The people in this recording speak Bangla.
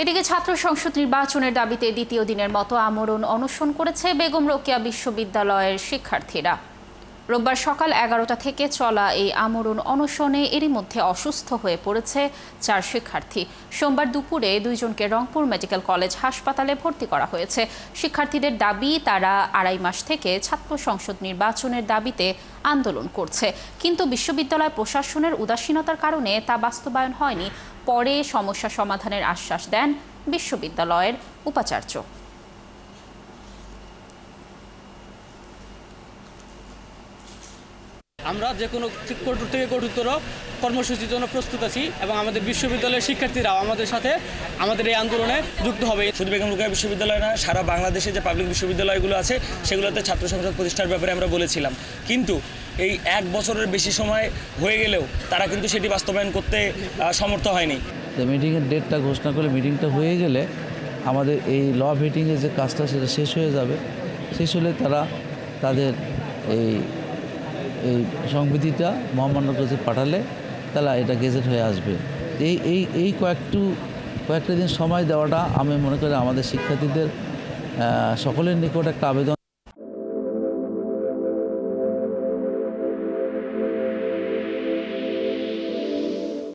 এদিকে ছাত্র সংসদ নির্বাচনের দাবিতে দ্বিতীয় দিনের মতো আমরণ অনশন করেছে বেগম রোকেয়া বিশ্ববিদ্যালয়ের শিক্ষার্থীরা। রোববার সকাল 11টা থেকে চলা এই আমরণ অনশনে এরই মধ্যে অসুস্থ হয়ে পড়েছে 4 শিক্ষার্থী। সোমবার দুপুরে 2 জনকে রংপুর মেডিকেল কলেজ হাসপাতালে ভর্তি করা হয়েছে। শিক্ষার্থীদের দাবি, তারা 2.5 মাস থেকে ছাত্র সংসদ নির্বাচনের দাবিতে আন্দোলন করছে, কিন্তু বিশ্ববিদ্যালয় প্রশাসনের উদাসীনতার কারণে তা বাস্তবায়ন হয়নি। পরে সমস্যা সমাধানের আশ্বাস দেন বিশ্ববিদ্যালয়ের উপাচার্য। আমরা যে কোনো কঠোর থেকে কঠোরতর কর্মসূচির জন্য প্রস্তুত আছি এবং আমাদের বিশ্ববিদ্যালয়ের শিক্ষার্থীরাও আমাদের সাথে আমাদের এই আন্দোলনে যুক্ত হবে। শুধু বেগম রোকেয়া বিশ্ববিদ্যালয় না, সারা বাংলাদেশে যে পাবলিক বিশ্ববিদ্যালয়গুলো আছে সেগুলোতে ছাত্র সংসদ প্রতিষ্ঠার ব্যাপারে আমরা বলেছিলাম, কিন্তু এই 1 বছরের বেশি সময় হয়ে গেলেও তারা কিন্তু সেটি বাস্তবায়ন করতে সমর্থ হয়নি। মিটিংয়ের ডেটটা ঘোষণা করলে, মিটিংটা হয়ে গেলে আমাদের এই ল মিটিংয়ের যে কাজটা সেটা শেষ হয়ে যাবে। শেষ হলে তারা তাদের এই সংবিধিটা মহামান্য কাছে পাঠালে তারা এটা গেজেট হয়ে আসবে। এই কয়েকটা দিন সময় দেওয়াটা আমি মনে করি আমাদের শিক্ষার্থীদের সকলের নিকট একটা আবেদন।